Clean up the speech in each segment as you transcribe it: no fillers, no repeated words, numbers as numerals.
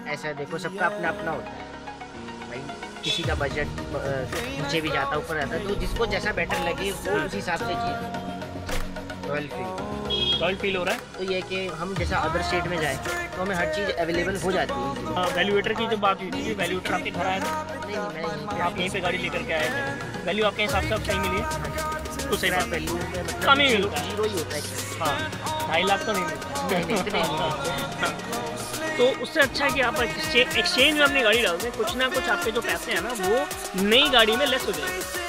ऐसा देखो सबका अपना अपना होता है भाई, किसी का बजट नीचे भी जाता ऊपर जाता है, तो जिसको जैसा बेटर लगे वो उस हिसाब से चाहिए। रॉयल फील हो रहा है। तो ये कि हम जैसा अदर स्टेट में जाए तो हमें हर चीज़ अवेलेबल हो जाती है। वैल्यूएटर की जो बात हुई थी, वैल्यूएटर आपके घर आया था? नहीं मैं आप यहीं पे गाड़ी लेकर के आए थे। वैल्यू आपके हिसाब से अब सही मिली है? तो सही बात, वैल्यू कम ही मिलता है। जीरो ही होता है। हाँ, 2.5 लाख तो नहीं मिलता। तो उससे अच्छा है कि आप एक्सचेंज में अपनी गाड़ी डाल दें, कुछ ना कुछ आपके जो पैसे हैं ना वो नई गाड़ी में लेस हो जाएंगे।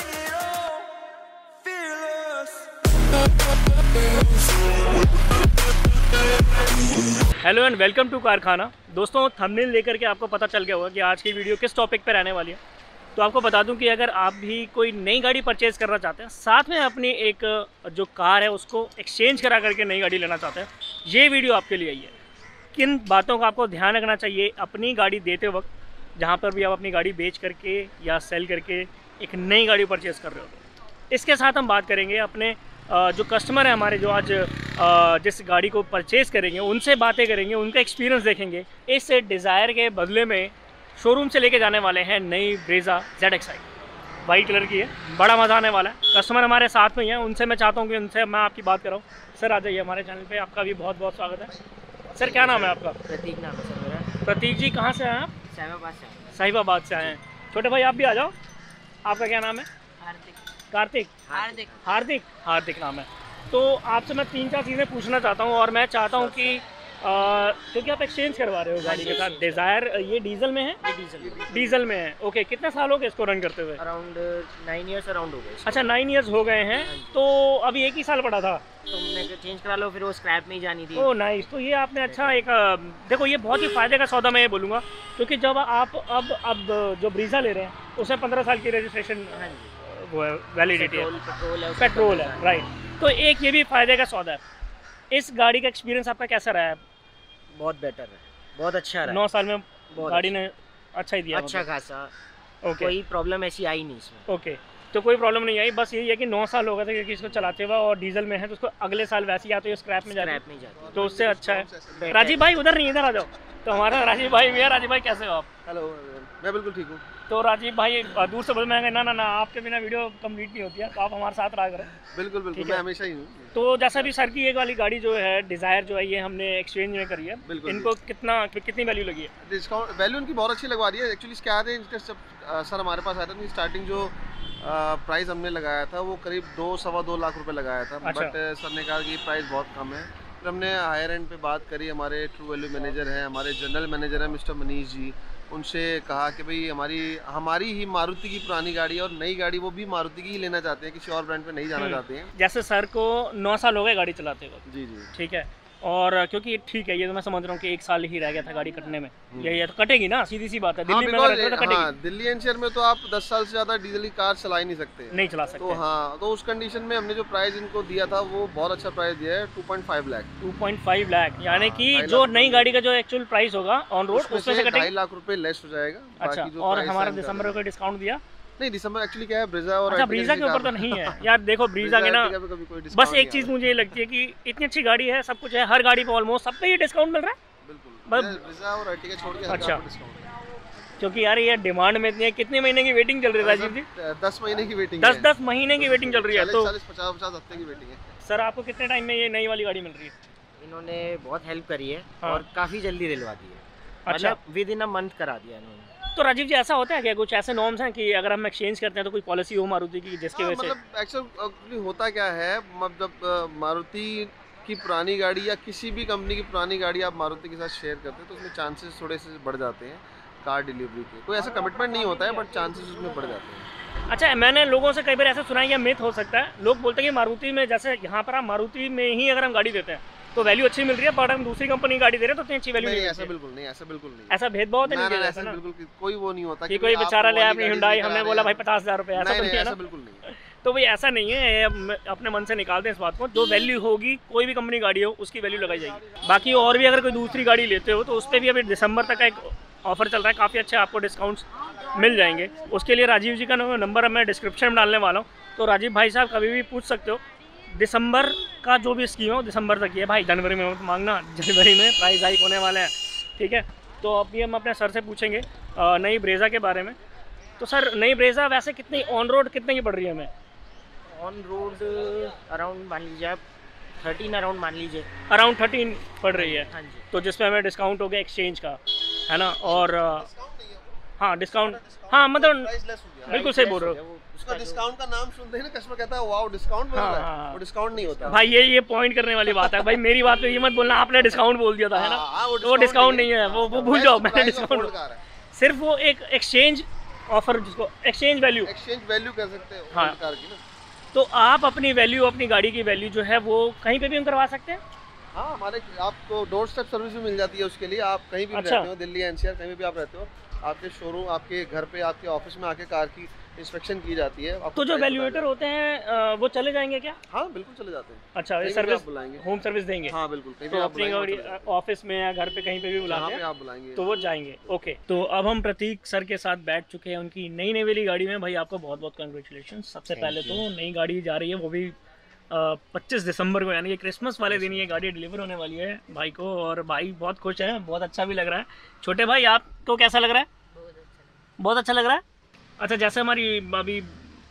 हेलो एंड वेलकम टू कारखाना। दोस्तों, थंबनेल लेकर के आपको पता चल गया होगा कि आज की वीडियो किस टॉपिक पर रहने वाली है। तो आपको बता दूं कि अगर आप भी कोई नई गाड़ी परचेज़ करना चाहते हैं, साथ में अपनी एक जो कार है उसको एक्सचेंज करा करके नई गाड़ी लेना चाहते हैं, ये वीडियो आपके लिए आई है। किन बातों का आपको ध्यान रखना चाहिए अपनी गाड़ी देते वक्त, जहाँ पर भी आप अपनी गाड़ी बेच करके या सेल करके एक नई गाड़ी परचेज़ कर रहे हो। इसके साथ हम बात करेंगे अपने जो कस्टमर है हमारे, जो आज जिस गाड़ी को परचेज़ करेंगे उनसे बातें करेंगे, उनका एक्सपीरियंस देखेंगे। इस डिज़ायर के बदले में शोरूम से लेके जाने वाले हैं नई ब्रेज़ा ZXi, वाइट कलर की है। बड़ा मज़ा आने वाला है। कस्टमर हमारे साथ में ही हैं, उनसे मैं चाहता हूँ कि उनसे मैं आपकी बात कराऊँ। सर आ जाइए हमारे चैनल पे, आपका भी बहुत बहुत स्वागत है। सर क्या नाम है आपका? प्रतीक नाम है सर मेरा। प्रतीक जी, कहाँ से आए आप? साहिबाबाद से। साहिबाबाद से आए हैं। छोटे भाई आप भी आ जाओ। आपका क्या नाम है? कार्तिक। हार्दिक नाम है। तो आपसे मैं 3-4 चीज़ें पूछना चाहता हूँ, और मैं चाहता हूँ कि क्योंकि आप एक्सचेंज करवा रहे हो गाड़ी के साथ। डिज़ायर ये डीजल में है? डीजल में है। ओके, कितने साल हो गए इसको रन करते हुए? अराउंड 9 ईयर्स अराउंड हो गए। अच्छा, 9 ईयर्स हो गए हैं। तो अभी एक ही साल पड़ा था तो हमने चेंज करा लो, फिर वो स्क्रैप में ही जानी थी। Oh nice. तो ये आपने अच्छा एक देखो, ये बहुत ही फ़ायदे का सौदा मैं ये बोलूँगा, क्योंकि जब आप अब जो ब्रीज़ा ले रहे हैं उसमें 15 साल की रजिस्ट्रेशन वो है, वैलिडिटी है, पेट्रोल है, राइट। तो एक ये भी फ़ायदे का सौदा है। इस गाड़ी का एक्सपीरियंस आपका कैसा रहा है? बहुत बेटर है, बहुत अच्छा रहा। 9 साल में गाड़ी ने अच्छा ही दिया, अच्छा खासा। ओके, कोई प्रॉब्लम ऐसी आई नहीं इसमें। ओके, तो कोई प्रॉब्लम नहीं आई। बस यही है कि 9 साल हो गए थे क्योंकि इसको चलाते हुए, और डीजल में है तो उसको अगले साल वैसे या तो ये स्क्रैप में जाती है, तो उससे अच्छा है। राजीव भाई उधर नहीं, इधर आ जाओ। तो हमारा राजीव भाई भी है। राजीव भाई कैसे हो आप? हेलो, मैं बिल्कुल ठीक हूँ। तो राजीव भाई दूर से बोल, मैं ना आपके बिना वीडियो कंप्लीट नहीं होती है, तो आप हमारे साथ रहा करें। बिल्कुल, मैं हमेशा ही हूँ। तो जैसा भी सर की एक वाली गाड़ी जो है डिज़ायर जो है, ये हमने एक्सचेंज में करी है। इनको कितनी वैल्यू लगी है? डिस्काउंट वैल्यू इनकी बहुत अच्छी लगवा रही है। एक्चुअली क्या है, इनका जब सर हमारे पास आया था, स्टार्टिंग जो प्राइस हमने लगाया था वो करीब 2-2.25 लाख रुपए लगाया था। अच्छा। बट सर ने कहा कि प्राइस बहुत कम है। फिर हमने हायर एंड पे बात करी। हमारे ट्रू वैल्यू मैनेजर हैं, हमारे जनरल मैनेजर हैं मिस्टर मनीष जी, उनसे कहा कि भाई हमारी ही मारुति की पुरानी गाड़ी है, और नई गाड़ी वो भी मारुति की ही लेना चाहते हैं, किसी और ब्रांड पे नहीं जाना चाहते हैं। जैसे सर को 9 साल हो गए गाड़ी चलाते हुए। जी, ठीक है। और क्योंकि ठीक है, ये तो मैं समझ रहा हूँ कि 1 साल ही रह गया था गाड़ी कटने में। ये तो कटेगी ना, सीधी सी बात है। दिल्ली में अगर तो कटेगी। दिल्ली एनसीआर में तो आप 10 साल से ज़्यादा डीजल की कार चला ही नहीं सकते। नहीं चला सकते। तो हाँ, तो उस कंडीशन में हमने जो प्राइस इनको दिया था वो बहुत अच्छा प्राइस दिया है, 2.5 लाख। 2.5 लाख, यानी कि जो नई गाड़ी का जो एक्चुअल प्राइस होगा ऑन रोड उसमें से कटेगी 2.5 लाख रुपए लेस हो जाएगा। अच्छा, और हमारा दिसंबर को डिस्काउंट दिया? नहीं, दिसंबर एक्चुअली क्या है, ब्रीज़ा और अच्छा, ब्रीज़ा के ऊपर तो नहीं है यार। देखो ब्रीज़ा के ना, बस एक चीज़ मुझे ये लगती है कि इतनी अच्छी गाड़ी है, सब कुछ है, हर गाड़ी पे ऑलमोस्ट सब पे ये डिस्काउंट मिल रहा है। बिल्कुल, ब्रीज़ा और अर्टिगा छोड़ के अच्छा, क्योंकि यार ये डिमांड में इतनी है। कितने महीने की वेटिंग चल रही है राजीव जी? 10 महीने की वेटिंग। 10 महीने की वेटिंग चल रही है। तो 50 हफ्ते की वेटिंग है। सर आपको कितने टाइम में ये नई वाली गाड़ी मिल रही है? इन्होंने बहुत हेल्प करी है। हाँ। और काफ़ी जल्दी दिलवा दी है। अच्छा, मतलब विद इन अ मंथ करा दिया इन्होंने। तो राजीव जी ऐसा होता है क्या, कुछ ऐसे नॉर्म्स हैं कि अगर हम एक्सचेंज करते हैं तो कोई पॉलिसी हो मारुति की जिसकी वजह से? मतलब एक्चुअली होता क्या है, जब मारुति की पुरानी गाड़ी या किसी भी कंपनी की पुरानी गाड़ी आप मारुति के साथ शेयर करते हैं तो उसमें चांसेस थोड़े से बढ़ जाते हैं कार डिलीवरी के। कोई ऐसा कमिटमेंट नहीं होता है, बट चांसेस उसमें बढ़ जाते हैं। अच्छा, मैंने लोगों से कई बार ऐसा सुना है, या मिथ हो सकता है, लोग बोलते हैं कि मारुति में, जैसे यहाँ पर आप मारुति में ही अगर हम गाड़ी देते हैं तो वैल्यू अच्छी मिल रही है, बट हम दूसरी कंपनी की गाड़ी दे रहे हैं तो इतनी अच्छी वैल्यू नहीं। ऐसा बिल्कुल नहीं, ऐसा बिल्कुल नहीं। ऐसा भेदभाव तो नहीं किया जाता ना? बिल्कुल कोई वो नहीं होता कि कोई बेचारा ले अपनी हुंडई, हमने बोला भाई 50,000 रुपये, ऐसा तो नहीं है ना? बिल्कुल नहीं। तो भाई ऐसा नहीं है, अपने मन से निकाल दें इस बात को। जो वैल्यू होगी, कोई भी कंपनी गाड़ी हो उसकी वैल्यू लगाई जाएगी। बाकी और भी अगर कोई दूसरी गाड़ी लेते हो तो उस पर भी अभी दिसंबर तक का एक ऑफर चल रहा है, काफ़ी अच्छे आपको डिस्काउंट्स मिल जाएंगे। उसके लिए राजीव जी का नंबर मैं डिस्क्रिप्शन में डालने वाला हूँ, तो राजीव भाई साहब कभी भी पूछ सकते हो। दिसंबर का जो भी स्कीम है वो दिसंबर तक ही है भाई, जनवरी में मत मांगना, जनवरी में प्राइस हाइक होने वाले हैं। ठीक है, तो अभी हम अपने सर से पूछेंगे नई ब्रेज़ा के बारे में। तो सर नई ब्रेज़ा वैसे कितनी ऑन रोड कितने की पड़ रही है हमें? ऑन रोड अराउंड मान लीजिए आप 13 अराउंड मान लीजिए। अराउंड 13 पड़ रही है। हाँ जी। तो जिसमें हमें डिस्काउंट हो गया एक्सचेंज का, है ना? और हाँ डिस्काउंट, हाँ मतलब प्राइस लेस हो गया। बिल्कुल सही बोल रहे हो। उसका डिस्काउंट का नाम सुनते ही ना कस्टमर कहता है वाओ डिस्काउंट मिल रहा है, वो डिस्काउंट नहीं होता भाई। ये पॉइंट करने वाली बात है भाई। मेरी बात तो ये मत बोलना आपने डिस्काउंट बोल दिया था, है ना? वो डिस्काउंट नहीं है, वो भूल जाओ। मैंने डिस्काउंट सिर्फ वो एक एक्सचेंज ऑफर, जिसको एक्सचेंज वैल्यू कह सकते हैं। हाँ। कार की ना, तो आप अपनी वैल्यू, अपनी गाड़ी की वैल्यू जो है वो कहीं पे भी हम करवा सकते हैं। हाँ हमारे आपको डोर स्टेप सर्विस भी मिल जाती है उसके लिए। आप कहीं भी अच्छा। रहते हो, दिल्ली एनसीआर कहीं भी आप रहते हो, आपके शोरूम, आपके घर पे, आपके ऑफिस में आके कार की इंस्पेक्शन की जाती है। तो जो वैल्यूएटर होते हैं वो चले जाएंगे क्या? हाँ बिल्कुल चले जाते हैं। अच्छा, ये कहीं भी सर्विस आप बुलाएंगे। होम सर्विस देंगे? हाँ बिल्कुल, कहीं भी तो आप अपनी गाड़ी ऑफिस में या घर पे कहीं पे भी जहाँ बुलाते पे हैं आप बुलाएंगे तो वो जाएंगे। ओके, तो अब हम प्रतीक सर के साथ बैठ चुके हैं उनकी नई वाली गाड़ी में। भाई आपको बहुत बहुत कंग्रेचुलेशन। सबसे Thank पहले you. तो नई गाड़ी जा रही है, वो भी 25 दिसंबर को, यानी कि क्रिसमस वाले दिन ये गाड़ी डिलीवर होने वाली है भाई को। और भाई बहुत खुश है, बहुत अच्छा भी लग रहा है। छोटे भाई आपको कैसा लग रहा है? बहुत अच्छा लग रहा है। अच्छा, जैसे हमारी अभी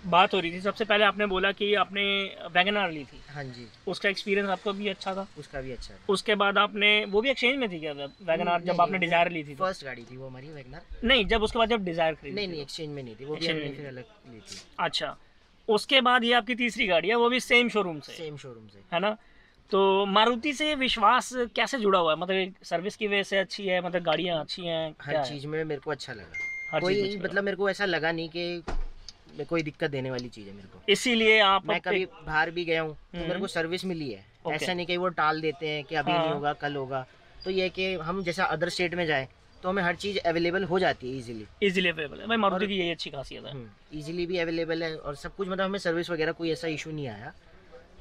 बात हो रही थी, सबसे पहले आपने बोला कि आपने वैगन आर ली थी। हाँ जी, उसका एक्सपीरियंस आपको भी अच्छा था? उसका भी अच्छा है। उसके बाद आपने वो भी एक्सचेंज में थी क्या वैगन आर, जब आपने डिजायर ली थी? फर्स्ट गाड़ी थी वो हमारी वैगनर। नहीं, जब उसके बाद जब डिजायर खरीदी? नहीं एक्सचेंज में नहीं थी वो भी, Exchange हमने में फिर अलग ली थी। अच्छा, उसके बाद ये आपकी तीसरी गाड़ी है, वो भी सेम शोरूम से, सेम शोरूम से। है ना? तो मारुति से विश्वास कैसे जुड़ा हुआ है? मतलब सर्विस की वजह से अच्छी है, मतलब गाड़ियाँ अच्छी हैं, क्या हर है? चीज़ में मेरे को अच्छा लगा। हर चीज़ में कोई अच्छा मतलब मेरे को ऐसा लगा नहीं कि कोई दिक्कत देने वाली चीज़ है मेरे को। इसीलिए आप मैं कभी बाहर भी गया हूँ तो मेरे को सर्विस मिली है। ऐसा नहीं कि वो टाल देते हैं कि अभी नहीं होगा, कल होगा। तो ये कि हम जैसा अदर स्टेट में जाए तो हमें हर चीज़ अवेलेबल हो जाती है इजीली अवेलेबल है। भाई मारुति की यही अच्छी खासियत है। इजीली भी अवेलेबल है और सब कुछ, मतलब हमें सर्विस वगैरह कोई ऐसा इशू नहीं आया।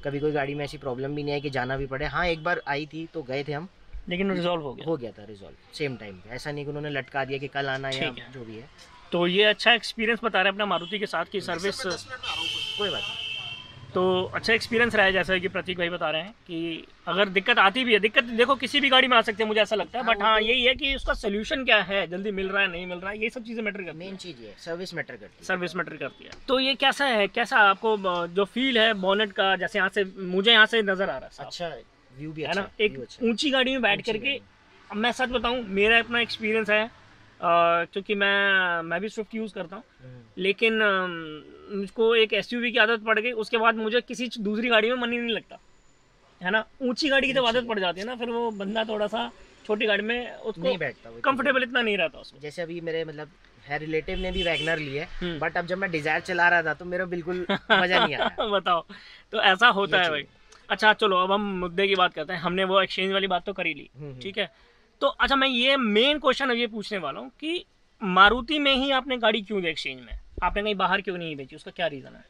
कभी कोई गाड़ी में ऐसी प्रॉब्लम भी नहीं आई कि जाना भी पड़े। हाँ एक बार आई थी तो गए थे हम, लेकिन रिजॉल्व हो गया था रिजॉल्व सेम टाइम पे। ऐसा नहीं कि उन्होंने लटका दिया कि कल आना या ठीक है। जो भी है। तो ये अच्छा एक्सपीरियंस बता रहे हैं अपना मारुति के साथ की सर्विस। कोई बात नहीं। तो अच्छा एक्सपीरियंस रहा है, जैसा कि प्रतीक भाई बता रहे हैं कि अगर दिक्कत आती भी है, दिक्कत देखो किसी भी गाड़ी में आ सकती है, मुझे ऐसा लगता है। बट हाँ यही है कि उसका सोल्यूशन क्या है, जल्दी मिल रहा है नहीं मिल रहा है, ये सब चीज़ें मैटर करती है। मेन चीज़ ये सर्विस मैटर करती है। सर्विस मैटर करती है। तो ये कैसा है, कैसा आपको जो फील है बोनेट का, जैसे यहाँ से मुझे यहाँ से नज़र आ रहा है अच्छा व्यू भी है अच्छा ना? एक ऊंची गाड़ी में बैठ करके, अब मैं सच बताऊँ मेरा अपना एक्सपीरियंस है, क्योंकि मैं भी स्विफ्ट यूज़ करता हूँ, लेकिन मुझको एक एसयूवी की आदत पड़ गई। उसके बाद मुझे किसी दूसरी गाड़ी में मन ही नहीं लगता, है ना? ऊंची गाड़ी की जब आदत पड़ जाती है ना, फिर वो बंदा थोड़ा सा छोटी गाड़ी में उसको नहीं बैठता, कंफर्टेबल इतना नहीं रहता उसको। जैसे अभी मेरे मतलब है रिलेटिव ने भी वैगनर ली है, बट अब जब मैं डिजायर चला रहा था तो मेरा बिल्कुल मजा नहीं आया। बताओ, तो ऐसा होता है भाई। अच्छा चलो अब हम मुद्दे की बात करते हैं। हमने वो एक्सचेंज वाली बात तो कर ही ली, ठीक है? तो अच्छा मैं ये मेन क्वेश्चन अब ये पूछने वाला हूँ कि मारुति में ही आपने गाड़ी क्यों दी एक्सचेंज में? आपने कहीं बाहर क्यों नहीं बेची? उसका क्या रीज़न है?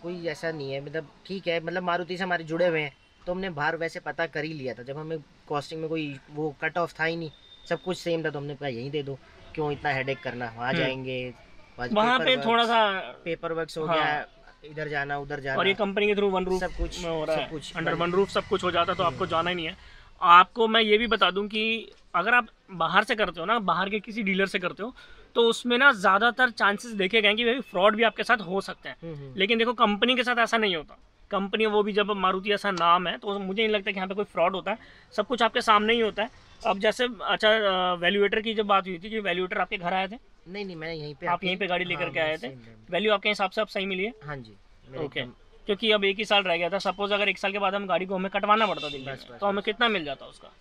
कोई ऐसा नहीं है, मतलब ठीक है, मतलब मारुति से हमारे जुड़े हुए हैं तो हमने बाहर वैसे पता कर ही लिया था। जब हमें कॉस्टिंग में कोई वो कट ऑफ था ही नहीं, सब कुछ सेम था, तो हमने कहा यहीं दे दो, क्यों इतना हेडेक करना। वहाँ जाएंगे, वहाँ पे थोड़ा सा पेपर वर्क हो गया, इधर जाना उधर जाना, और ये कंपनी के थ्रू वन रूफ सब कुछ हो रहा है, कुछ अंडर वन रूफ सब कुछ हो जाता, तो आपको जाना ही नहीं है। आपको मैं ये भी बता दूं कि अगर आप बाहर से करते हो ना, बाहर के किसी डीलर से करते हो, तो उसमें ना ज़्यादातर चांसेस देखे गए कि भाई फ्रॉड भी आपके साथ हो सकते हैं। लेकिन देखो कंपनी के साथ ऐसा नहीं होता। कंपनी वो भी जब मारुति ऐसा नाम है तो मुझे नहीं लगता कि यहाँ पे कोई फ्रॉड होता है, सब कुछ आपके सामने ही होता है। अब जैसे अच्छा वैल्यूएटर की जब बात हुई थी कि वैल्यूएटर आपके घर आए थे? नहीं मैं यहीं पे, आप यहीं पे गाड़ी लेकर के आए थे? वैल्यू आपके हिसाब से आप सही मिली है? हाँ जी। ओके, क्योंकि अब 1 ही साल रह गया था। सपोज अगर 1 साल के बाद हम गाड़ी को हमें कटवाना पड़ता दिल्ली में, तो हमें कितना मिल जाता उसका?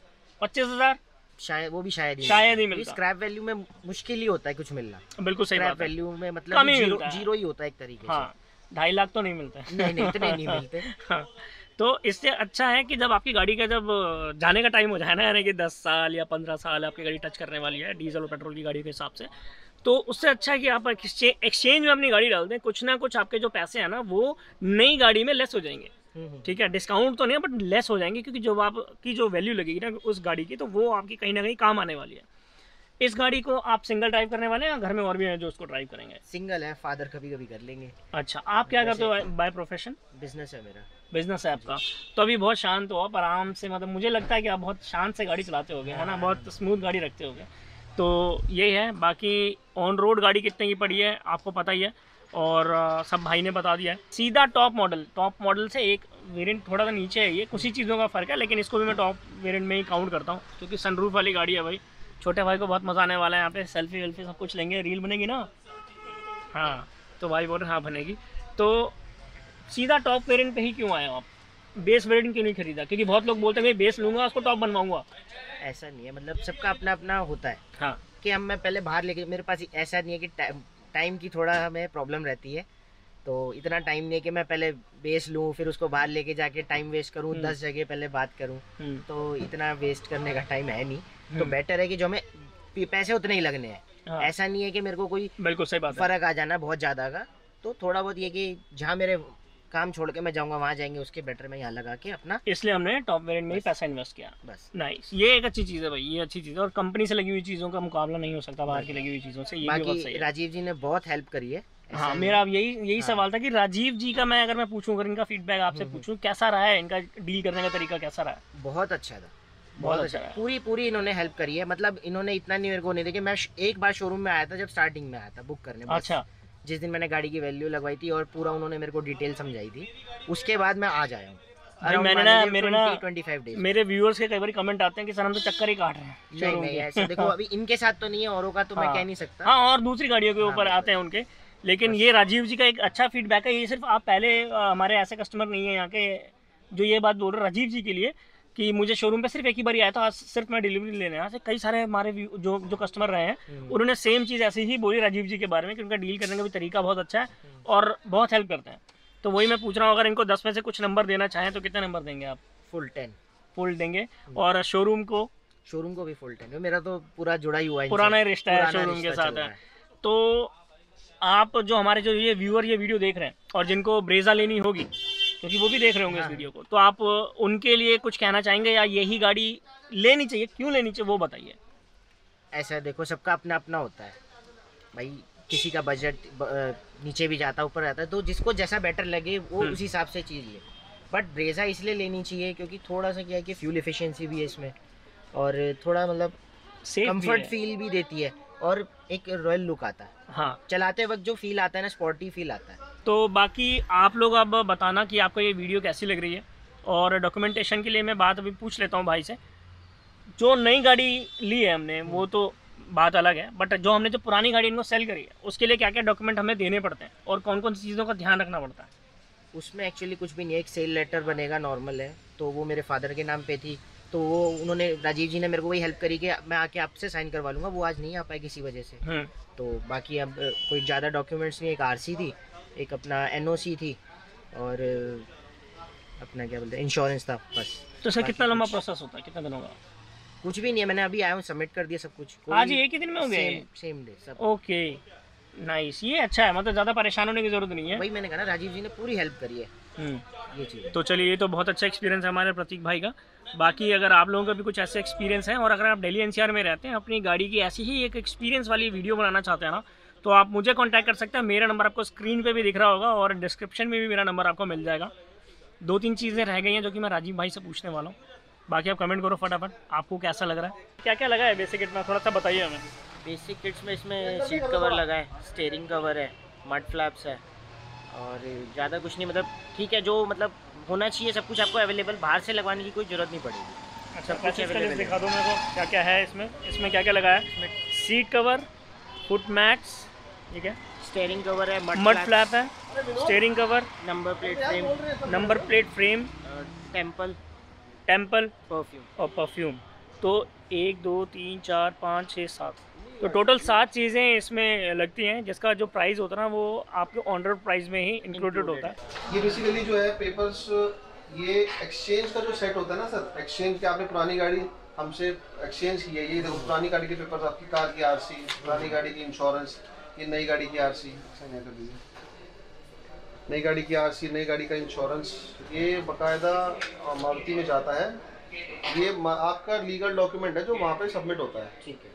25,000 शायद, वो भी शायद ही मिलता। स्क्रैप वैल्यू में मुश्किल ही होता है कुछ मिलना। बिल्कुल सही बात है। वैल्यू में मतलब जीरो ही होता है एक तरीके से। हाँ, 2.5 लाख तो नहीं मिलता है। नहीं इतने नहीं मिलते। हाँ, तो इससे अच्छा है कि जब आपकी गाड़ी का जब जाने का टाइम हो जाए ना, यानी कि 10 साल या 15 साल आपकी गाड़ी टच करने वाली है डीजल और पेट्रोल की गाड़ी के हिसाब से, तो उससे अच्छा है कि आप एक्सचेंज में अपनी गाड़ी डाल दें। कुछ ना कुछ आपके जो पैसे हैं ना वो नई गाड़ी में लेस हो जाएंगे, ठीक है? डिस्काउंट तो नहीं बट लेस हो जाएंगे, क्योंकि जो आपकी जो वैल्यू लगेगी ना उस गाड़ी की, तो वो आपकी कहीं ना कहीं काम आने वाली है। इस गाड़ी को आप सिंगल ड्राइव करने वाले हैं या घर में और भी हैं जो उसको ड्राइव करेंगे? सिंगल है, फादर कभी कभी कर लेंगे। अच्छा, आप क्या करते हो बाय प्रोफेशन? बिजनेस है मेरा। बिजनेस है आपका, तो अभी बहुत शांत हो आप, आराम से, मतलब मुझे लगता है कि आप बहुत शांत से गाड़ी चलाते होगे, है ना? बहुत स्मूथ गाड़ी रखते होगे। तो ये है। बाकी ऑन रोड गाड़ी कितने की पड़ी है आपको पता ही है, और सब भाई ने बता दिया है। सीधा टॉप मॉडल से एक वेरिएंट थोड़ा सा नीचे है, ये कुछ ही चीज़ों का फ़र्क है, लेकिन इसको भी मैं टॉप वेरिएंट में ही काउंट करता हूँ, क्योंकि सनरूफ वाली गाड़ी है भाई। छोटे भाई को बहुत मज़ा आने वाला है, यहाँ पे सेल्फी वेल्फी सब कुछ लेंगे, रील बनेगी ना। हाँ तो भाई बोल रहे हाँ बनेगी। तो सीधा टॉप वेरिएंट पे ही क्यों आए हो आप? बेस वेरिएंट क्यों नहीं खरीदा? क्योंकि बहुत लोग बोलते हैं भाई बेस लूँगा उसको टॉप बनवाऊँगा। ऐसा नहीं है, मतलब सबका अपना अपना होता है। हाँ कि हम मैं पहले बाहर लेके, मेरे पास ऐसा नहीं है कि टाइम की थोड़ा हमें प्रॉब्लम रहती है, तो इतना टाइम नहीं है कि मैं पहले बेस लूँ फिर उसको बाहर लेके जाके टाइम वेस्ट करूँ, 10 जगह पहले बात करूँ, तो इतना वेस्ट करने का टाइम है नहीं। तो बेटर है कि जो हमें पैसे उतने ही लगने हैं। हाँ। ऐसा नहीं है कि मेरे को कोई बिल्कुल सही बात है। फर्क आ जाना बहुत ज़्यादा का, तो थोड़ा बहुत ये कि जहाँ मेरे काम छोड़ के मैं जाऊँगा वहाँ जाएंगे, उसके बेटर मैं यहाँ लगा के अपना, इसलिए हमने टॉप वेरिएंट में ही पैसा इन्वेस्ट किया। बस नाइस, ये एक अच्छी चीज़ है भाई, ये अच्छी चीज़ है, और कंपनी से लगी हुई चीज़ों का मुकाबला नहीं हो सकता बाहर की लगी हुई चीज़ों से, ये भी बहुत सही बाकी है। राजीव जी ने बहुत हेल्प करी है। हाँ मेरा अब यही सवाल था कि राजीव जी का मैं अगर मैं पूछूं, अगर इनका फीडबैक आपसे पूछूं, कैसा रहा है इनका डील करने का तरीका, कैसा रहा है? बहुत अच्छा था, बहुत अच्छा है। पूरी इन्होंने हेल्प करी है। मतलब इन्होंने इतना नहीं मेरे को नहीं देखिए, मैं एक बार शोरूम में आया था जब स्टार्टिंग में आया था बुक करने, बस। अच्छा, जिस दिन मैंने गाड़ी की वैल्यू लगवाई थी और पूरा उन्होंने मेरे को डिटेल समझाई थी, उसके बाद मैं आज आया हूँ। भाई मेरे ना 25 डेज मेरे व्यूअर्स के कई बार कमेंट आते हैं कि सर हम तो चक्कर ही काट रहे हैं। नहीं ऐसे देखो, अभी इनके साथ तो नहीं है, औरों का तो मैं कह नहीं सकता। हाँ, और दूसरी गाड़ियों के ऊपर आते हैं उनके, लेकिन ये राजीव जी का एक अच्छा फीडबैक है। ये सिर्फ आप पहले हमारे ऐसे कस्टमर नहीं है यहाँ के जो ये बात बोल रहे राजीव जी के लिए कि मुझे शोरूम पे सिर्फ एक ही बार आया था, आज सिर्फ मैं डिलीवरी लेने आया। कई सारे हमारे जो कस्टमर रहे हैं उन्होंने सेम चीज़ ऐसे ही बोली राजीव जी के बारे में कि उनका डील करने का भी तरीका बहुत अच्छा है और बहुत हेल्प करते हैं। तो वही मैं पूछ रहा हूँ, अगर इनको 10 में से कुछ नंबर देना चाहें तो कितने नंबर देंगे आप? फुल देंगे। और शोरूम को भी फुल 10। मेरा तो पूरा जुड़ा ही हुआ है, पुराना रिश्ता है शोरूम के साथ है। तो आप जो हमारे जो ये व्यूअर ये वीडियो देख रहे हैं और जिनको ब्रेजा लेनी होगी, क्योंकि वो भी देख रहे होंगे इस वीडियो को, तो आप उनके लिए कुछ कहना चाहेंगे या यही गाड़ी लेनी चाहिए, क्यों लेनी चाहिए वो बताइए। ऐसा देखो, सबका अपना अपना होता है भाई, किसी का बजट नीचे भी जाता है ऊपर रहता है, तो जिसको जैसा बेटर लगे वो उस हिसाब से चीज़ ले। बट ब्रेजा इसलिए लेनी चाहिए क्योंकि थोड़ा सा क्या है कि फ्यूल एफिशिएंसी भी है इसमें, और थोड़ा मतलब कंफर्ट फील भी देती है, और एक रॉयल लुक आता है। हाँ, चलाते वक्त जो फील आता है ना, स्पोर्टी फील आता है। तो बाकी आप लोग अब बताना कि आपको ये वीडियो कैसी लग रही है। और डॉक्यूमेंटेशन के लिए मैं बात अभी पूछ लेता हूँ भाई से। जो नई गाड़ी ली है हमने वो तो बात अलग है, बट जो हमने जो पुरानी गाड़ी इनको सेल करी है उसके लिए क्या क्या डॉक्यूमेंट हमें देने पड़ते हैं और कौन कौन सी चीज़ों का ध्यान रखना पड़ता है? उसमें एक्चुअली कुछ भी नहीं है, एक सेल लेटर बनेगा, नॉर्मल है। तो वो मेरे फादर के नाम पे थी, तो वो उन्होंने राजीव जी ने मेरे को वही हेल्प करी कि मैं आके आपसे साइन करवा लूँगा। वो आज नहीं आ पाए किसी वजह से, तो बाकी अब कोई ज़्यादा डॉक्यूमेंट्स नहीं। एक आरसी थी, एक अपना एनओसी थी, और अपना क्या बोलते हैं इंश्योरेंस था, बस। तो सर कितना लंबा प्रोसेस होता है, कितना दिनों का? कुछ भी नहीं है, मैंने अभी आया हूँ, सबमिट कर दिया सब कुछ। आज ही एक ही दिन में हो गया? सेम डे सब। ओके नाइस, ये अच्छा है, मतलब ज़्यादा परेशान होने की ज़रूरत नहीं है। वही मैंने कहा ना, राजीव जी ने पूरी हेल्प करी है ये चीज़। तो चलिए, ये तो बहुत अच्छा एक्सपीरियंस है हमारे प्रतीक भाई का। बाकी अगर आप लोगों का भी कुछ ऐसे एक्सपीरियंस है और अगर आप दिल्ली एनसीआर में रहते हैं, अपनी गाड़ी की ऐसी ही एक एक्सपीरियंस वाली वीडियो बनाना चाहते हैं ना, तो आप मुझे कांटेक्ट कर सकते हैं। मेरा नंबर आपको स्क्रीन पे भी दिख रहा होगा और डिस्क्रिप्शन में भी मेरा नंबर आपको मिल जाएगा। 2-3 चीज़ें रह गई हैं जो कि मैं राजीव भाई से पूछने वाला हूँ, बाकी आप कमेंट करो फटाफट, आपको कैसा लग रहा है, क्या क्या लगा है बेसिक किट में, थोड़ा सा बताइए हमें। बेसिक किट्स में इसमें सीट कवर लगा है, स्टीयरिंग कवर है, मड फ्लैप्स है, और ज़्यादा कुछ नहीं। मतलब ठीक है, जो मतलब होना चाहिए सब कुछ आपको अवेलेबल, बाहर से लगवाने की कोई ज़रूरत नहीं पड़ेगी। अच्छा, पैसेज का लिस्ट दिखा दो मेरे को, क्या क्या है इसमें क्या क्या लगा है? सीट कवर, फुट मैट्स, ठीक है, स्टीयरिंग कवर है, मड फ्लैप है, steering cover, number plate frame, temple, perfume और परफ्यूम। तो 1 2 3 4 5 6 7, तो टोटल 7 चीज़ें इसमें लगती हैं, जिसका जो प्राइस होता है ना वो आपके ऑन रोड प्राइस में ही इंक्लूडेड होता है। ये बेसिकली जो है पेपर्स, ये एक्सचेंज का जो सेट होता है ना सर, एक्सचेंज के आपने पुरानी गाड़ी हमसे एक्सचेंज की है, ये देखो पुरानी गाड़ी के पेपर्स, आपकी कार की आरसी, पुरानी गाड़ी की इंश्योरेंस, ये नई गाड़ी की आरसी, नई गाड़ी की आरसी, नई गाड़ी का इंश्योरेंस, ये बाकायदा मारुति में जाता है। ये आपका लीगल डॉक्यूमेंट है जो वहाँ पे सबमिट होता है। ठीक है,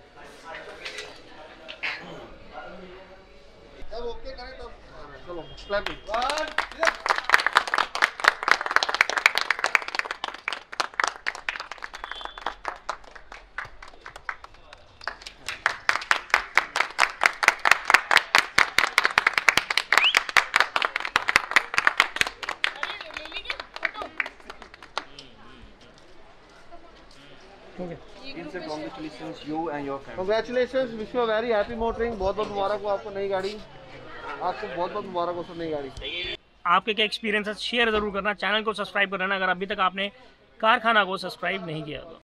जब ओके करें तब चलो क्लैपिंग। ठीक है। Congratulations, wish you a very happy motoring। बहुत बहुत मुबारक हो आपको नई गाड़ी, आपको बहुत बहुत मुबारक हो सर नई गाड़ी। आपके क्या एक्सपीरियंस है शेयर ज़रूर करना, चैनल को सब्सक्राइब करना अगर अभी तक आपने कारखाना को सब्सक्राइब नहीं किया तो।